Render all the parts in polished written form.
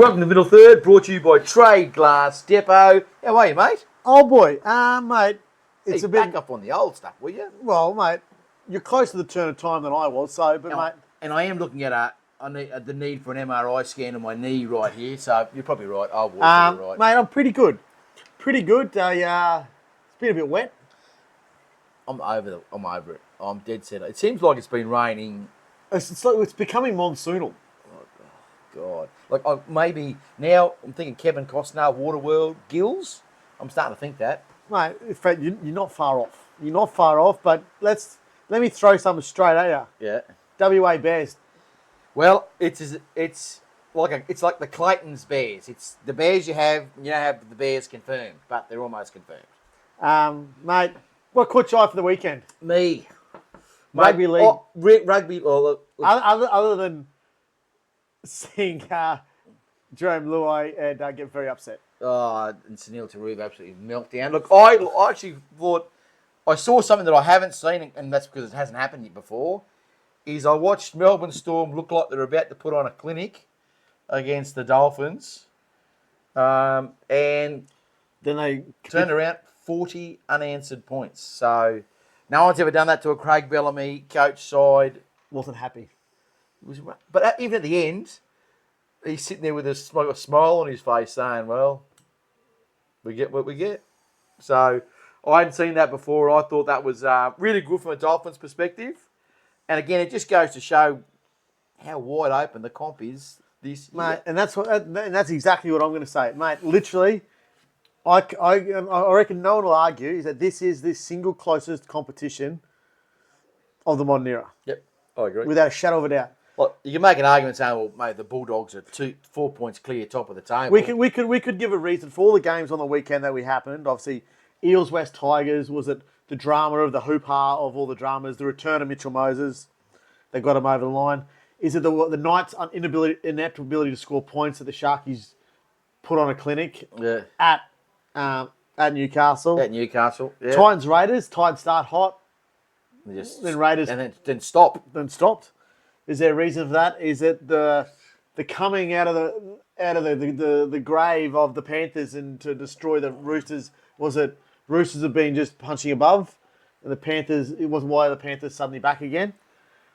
Welcome to Middle Third, brought to you by Trade Glass Depot. How are you, mate? Oh boy, mate, it's Hey, a bit. back up on the old stuff, will you? Well, mate, you're closer to the turn of time than I was, mate. And I am looking at the need for an MRI scan of my knee right here, so you're probably right. Oh, boy, you're right. Mate, I'm pretty good. Pretty good. It's been a bit wet. I'm over it. I'm dead set. It seems like it's been raining. It's becoming monsoonal. God, like maybe now I'm thinking Kevin Costner, Waterworld, Gills. I'm starting to think that. Mate, in fact, you're not far off. You're not far off, but let me throw something straight at you. Yeah. WA Bears. Well, it's like the Clayton's Bears. It's the Bears you have the Bears confirmed, but they're almost confirmed. Mate, what caught your eye for the weekend? Me. Rugby league. Oh, rugby. Oh, look. Other than seeing Jerome Luai get very upset. Oh, and Sunil Taruv absolutely meltdown. Look, I actually thought I saw something that I haven't seen, and that's because it hasn't happened yet before. Is I watched Melbourne Storm look like they're about to put on a clinic against the Dolphins, and then they turned around 40 unanswered points. So no one's ever done that to a Craig Bellamy coach side. Wasn't happy. But even at the end, he's sitting there with a smile on his face saying, well, we get what we get. So I hadn't seen that before. I thought that was really good from a Dolphins perspective. And again, it just goes to show how wide open the comp is this year. Mate, and that's exactly what I'm going to say. Mate, literally, I reckon no one will argue is that this is the single closest competition of the modern era. Yep, I agree. Without a shadow of a doubt. Well, you can make an argument saying, well, mate, the Bulldogs are 4 points clear top of the table. We could give a reason for all the games on the weekend that we happened. Obviously, Eels West Tigers, was it the drama of the hoo-ha of all the dramas, the return of Mitchell Moses, they got him over the line. Is it the Knights' inept ability to score points that the Sharkies put on a clinic at Newcastle? At Newcastle, yeah. Titans Raiders, Titans start hot, then Raiders, and then stop. Then stopped. Is there a reason for that? Is it the coming out of the grave of the Panthers and to destroy the Roosters? Was it Roosters have been just punching above, and the Panthers? It wasn't why the Panthers suddenly back again.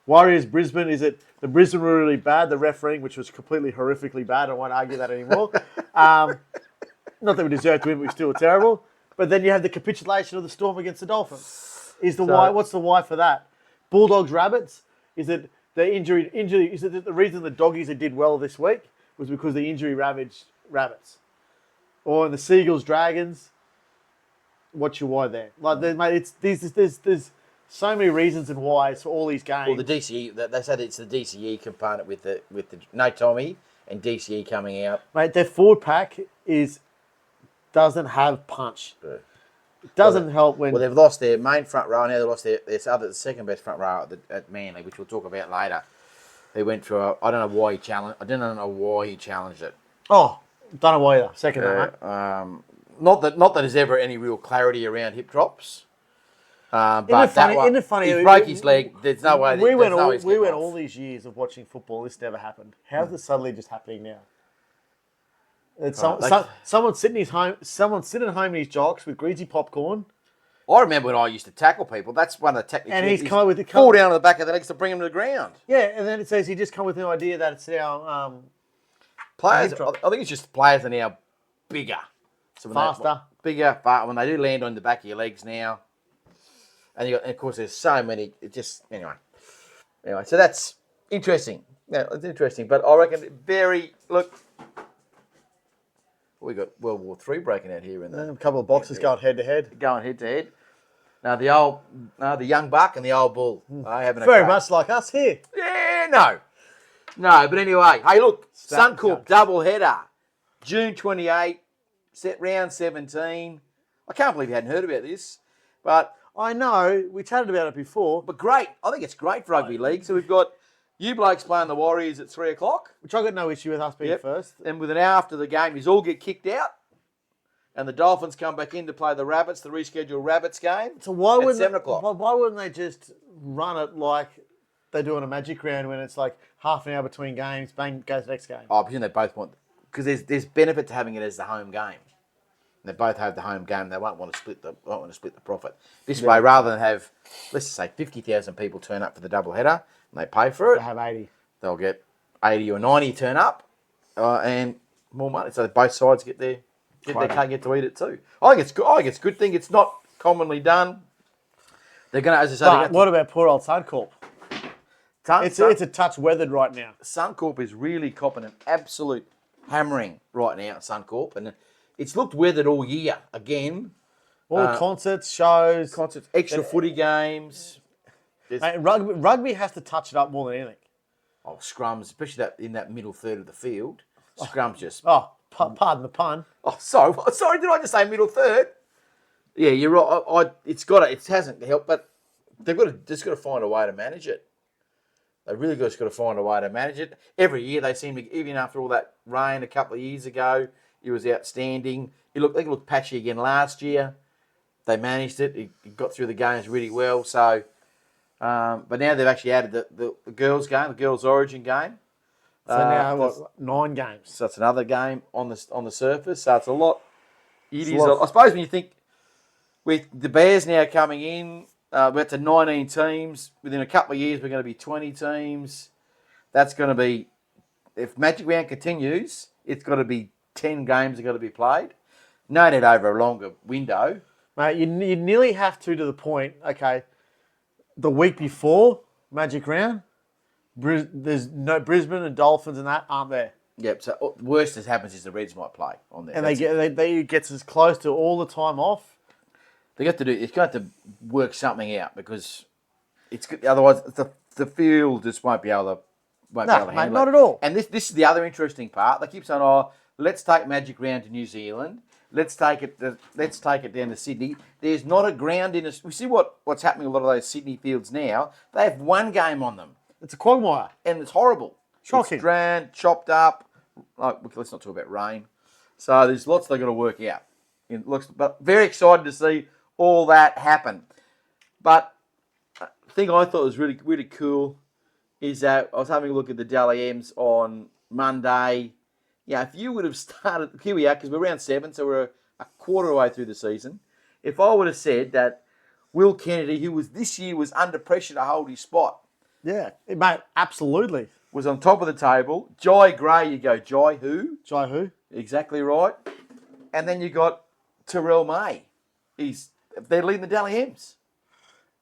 Warriors Brisbane. Is it the Brisbane were really bad? The refereeing, which was completely horrifically bad. I won't argue that anymore. Not that we deserve to win, but we still were terrible. But then you have the capitulation of the Storm against the Dolphins. Why? What's the why for that? Bulldogs Rabbits. Is it the injury? Is it the reason the Doggies did well this week was because the injury ravaged Rabbits, or in the Seagulls Dragons? What's your why there? Like, mate, there's so many reasons and whys for all these games. Well, the DCE, they said it's the DCE component with the no Tommy and DCE coming out. Mate, their forward pack doesn't have punch. Yeah. It doesn't help when... Well, they've lost their main front row. Now they've lost the second best front row at Manly, which we'll talk about later. They went through I don't know why he challenged it. Oh, don't know why either. Second mate. Not that there's ever any real clarity around hip drops. But isn't it funny? He broke his leg. There's no way. We went all these years of watching football. This never happened. How's it suddenly just happening now? Someone's sitting at home in his jocks with greasy popcorn. I remember when I used to tackle people. That's one of the techniques. And he's come with fall down on the back of the legs to bring him to the ground. Yeah, and then it says he just come with the idea that it's now players. I think it's just players are now bigger, faster, bigger. But when they do land on the back of your legs now, and of course there's so many. It just anyway. So that's interesting. Yeah, it's interesting. But I reckon we got World War III breaking out here. A couple of boxes going head to head. Now the young buck and the old bull. Very much like us here. Yeah, no. But anyway, hey, look, Suncorp double header, June 28, set round 17. I can't believe you hadn't heard about this, but I know we chatted about it before. But great, I think it's great for rugby league. So we've got you blokes playing the Warriors at 3 o'clock. Which I got no issue with us being first. And with an hour after the game, you all get kicked out. And the Dolphins come back in to play the Rabbits, the rescheduled Rabbits game. So why wouldn't 7 o'clock. Why wouldn't they just run it like they do on a Magic Round when it's like half an hour between games, bang, goes to the next game? I presume they both want because there's benefit to having it as the home game. They both have the home game. They won't want to split the profit. This way, rather than have, let's just say, 50,000 people turn up for the double header and they pay for it, They have 80. they'll get 80 or 90 turn up and more money. So both sides get their cake, get to eat it too. I think it's good. I think it's a good thing. It's not commonly done. They're going to, as I say, But what about poor old Suncorp? It's a touch weathered right now. Suncorp is really copping an absolute hammering right now at Suncorp, and it's looked weathered all year again. All concerts, shows, extra footy games. Mate, rugby has to touch it up more than anything. Oh, scrums, especially in that middle third of the field. Scrums just. Oh, pardon the pun. Oh, sorry. Did I just say middle third? Yeah, you're right. It hasn't helped, but they've just got to find a way to manage it. They really just got to find a way to manage it. Every year they seem to, even after all that rain a couple of years ago, it was outstanding. They looked patchy again last year. They managed it. It got through the games really well. So, but now they've actually added the girls' game, the girls' Origin game. So now 9 games. So it's another game on the surface. So it's a lot. I suppose when you think with the Bears now coming in, we're up to 19 teams. Within a couple of years, we're going to be 20 teams. That's going to be, if Magic Round continues, it's got to be 10 games that got to be played. No need over a longer window. Mate, you nearly have to the point, okay, the week before Magic Round, there's no Brisbane and Dolphins and that aren't there. Yep, so worst that happens is the Reds might play on there. And they gets as close to all the time off. It's got to work something out because otherwise the field just won't be able to handle mate, it. not at all. And this is the other interesting part. They keep saying, "Oh, let's take Magic Round to New Zealand. Let's take it down to Sydney." There's not a ground in us. We see what's happening. A lot of those Sydney fields now. They have one game on them. It's a quagmire, and it's horrible. Shocking. It's drowned, chopped up. Let's not talk about rain. So there's lots they've got to work out. But very excited to see all that happen. But the thing I thought was really, really cool is that I was having a look at the Dally M's on Monday. Yeah, if you would have started, here we are, because we're round 7, so we're a quarter way through the season. If I would have said that Will Kennedy, who this year was under pressure to hold his spot. Yeah, mate, absolutely. Was on top of the table. Jai Gray, you go, Jai who? Jai who? Exactly right. And then you got Terrell May. They're leading the Dally M's.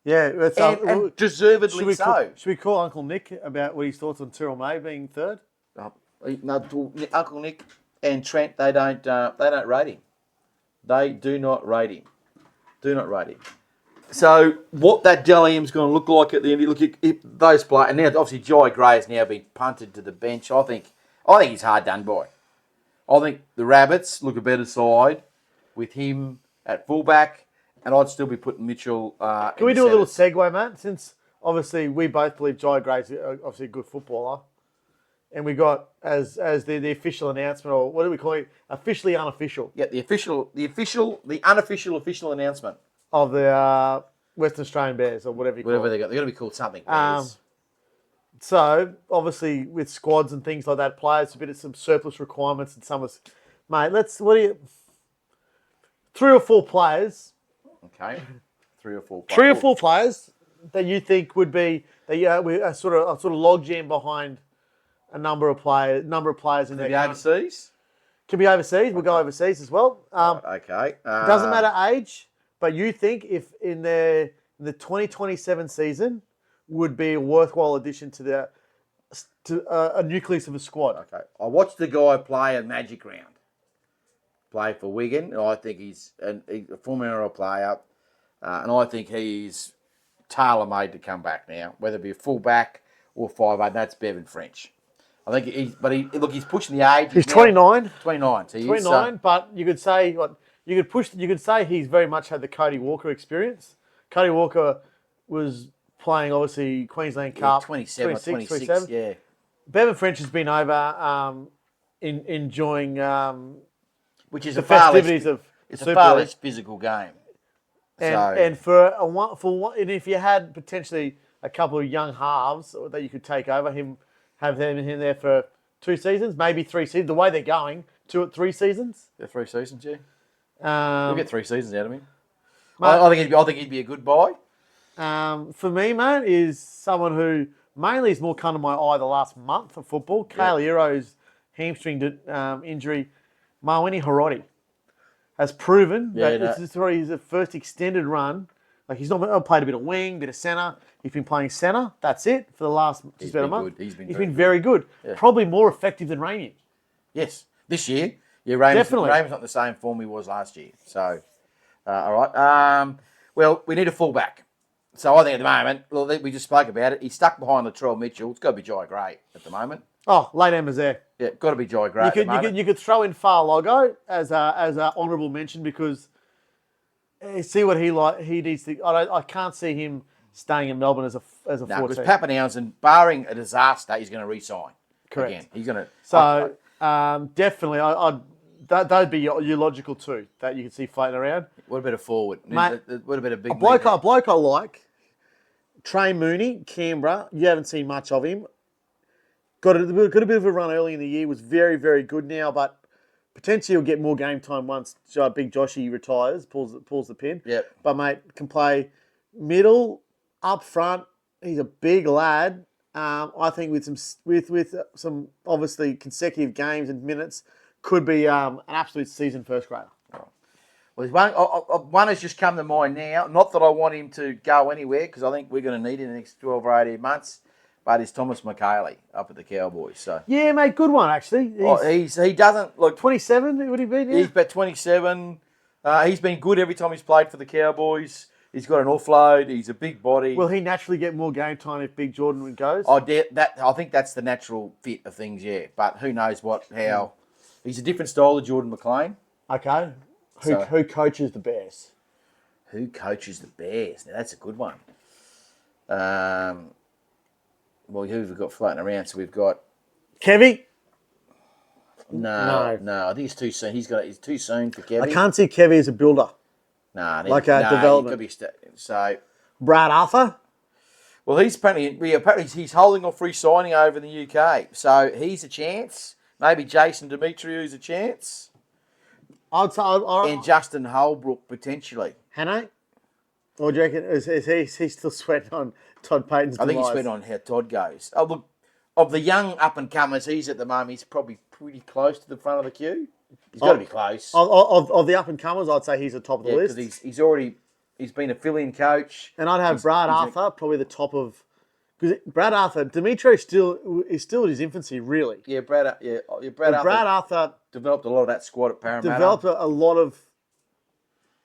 Yeah, and deservedly so. Should we call Uncle Nick about what his thoughts on Terrell May being third? No, Uncle Nick and Trent, they don't rate him. They do not rate him. Do not rate him. So what that Dally M's going to look like at the end? Look at those players, and now obviously Jai Gray has now been punted to the bench. I think he's hard done by. I think the Rabbits look a better side with him at fullback, and I'd still be putting Mitchell. Can we do a little segue, mate? Since obviously we both believe Jai Gray's obviously a good footballer, and we got as the official announcement, or what do we call it? Officially unofficial. Yeah, the unofficial official announcement of the Western Australian Bears, or whatever you call it. They're going to be called something. Bears. So, obviously, with squads and things like that, players, a bit of some surplus requirements and some of... Mate, 3 or 4 players... Okay. 3 or 4 players. 3 or 4 players that you think would be... a sort of logjam behind a number of players in there. Can be overseas? Can be overseas. We'll go overseas as well. Okay. Doesn't matter age, but you think if in the 2027 season... would be a worthwhile addition to a nucleus of a squad. Okay. I watched the guy play a Magic Round. Play for Wigan. I think he's a former NRL player. And I think he's tailor-made to come back now. Whether it be a full-back or 5'8", that's Bevan French. I think he's pushing the age. He's 29. 29. So 29, but you could say you could say he's very much had the Cody Walker experience. Cody Walker was playing, obviously, Queensland Cup. 27 or 26, yeah. Bevan French has been over enjoying which is the festivities of it's a far less physical game. And if you had potentially a couple of young halves that you could take over, have them in there for 2 seasons, maybe 3 seasons. The way they're going, 3 seasons. Yeah, 3 seasons, yeah. You'll Um, get 3 seasons out of him. Mate, I think he'd be a good buy. for me, mate, is someone who mainly has more come to my eye the last month of football. Kale Hero's hamstring injury. Mawini Hiroti has proven that this is probably his first extended run. Like he's not played a bit of wing, bit of centre. He's been playing centre. That's it for the last just about a month. Good. He's been very good. Yeah. Probably more effective than Rainier. Yes, this year. Yeah, Raymond's not the same form he was last year. So, all right. Well, we need a fullback. So I think at the moment, well, we just spoke about it. He's stuck behind Latrell Mitchell. It's got to be Jai Gray at the moment. Oh, late Emma's there. Yeah, got to be Jai Gray. You could throw in Fa'alogo as a honourable mention because see what he needs to. I can't see him staying in Melbourne as a 14. Because Pappenhausen, barring a disaster, he's going to re-sign. Correct. Again. He's going to. So definitely, that'd be your logical two that you can see floating around. What about a forward? Mate, what about a big bloke I like, Trey Mooney, Canberra. You haven't seen much of him. Got a bit of a run early in the year. Was very, very good now, but potentially he'll get more game time once Big Joshy retires, pulls the pin. Yep. But mate can play middle, up front. He's a big lad. I think with some obviously consecutive games and minutes, could be an absolute seasoned first grader. Well, one has just come to mind now. Not that I want him to go anywhere because I think we're going to need him in the next 12 or 18 months. But it's Thomas McKaylee up at the Cowboys. So yeah, mate, good one actually. He doesn't look 27. Would he be? Now? He's about 27. He's been good every time he's played for the Cowboys. He's got an offload. He's a big body. Will he naturally get more game time if Big Jordan goes? I think that's the natural fit of things. Yeah, but who knows how? He's a different style of Jordan McLean. Okay. Who coaches the Bears? Who coaches the Bears? Now that's a good one. Well, who have we got floating around? So we've got Kevy. No. I think it's too soon. He's too soon for Kevy. I can't see Kevy as a builder. Development. He could be so. Brad Arthur. Well, apparently he's holding off re-signing over in the UK, so he's a chance. Maybe Jason Demetriou's a chance. And Justin Holbrook potentially. Hannah? Or do you reckon is he still sweating on Todd Payton's demise? I think he's sweating on how Todd goes. Oh, look, of the young up-and-comers, he's at the moment, he's probably pretty close to the front of the queue. He's got to be close. Of the up-and-comers, I'd say he's the top of the list. Because he's been a fill-in coach. And I'd have Brad Arthur probably the top of... Because Brad Arthur, Demetrio is still in his infancy, really. Yeah, Brad Arthur developed a lot of that squad at Parramatta. Developed a lot of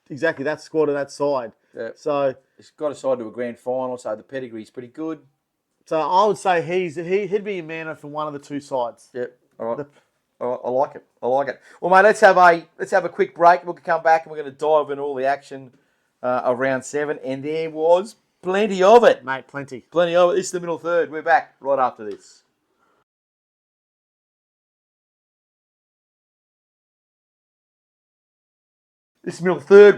exactly that squad and that side. Yeah. So he's got a side to a grand final, so the pedigree's pretty good. So I would say he'd be a man for one of the two sides. Yep. All right. I like it. Well, mate, let's have a quick break. We'll come back and we're going to dive into all the action of round 7, and there was plenty of it, mate. Plenty of it. This is the middle third. We're back right after this. This middle third.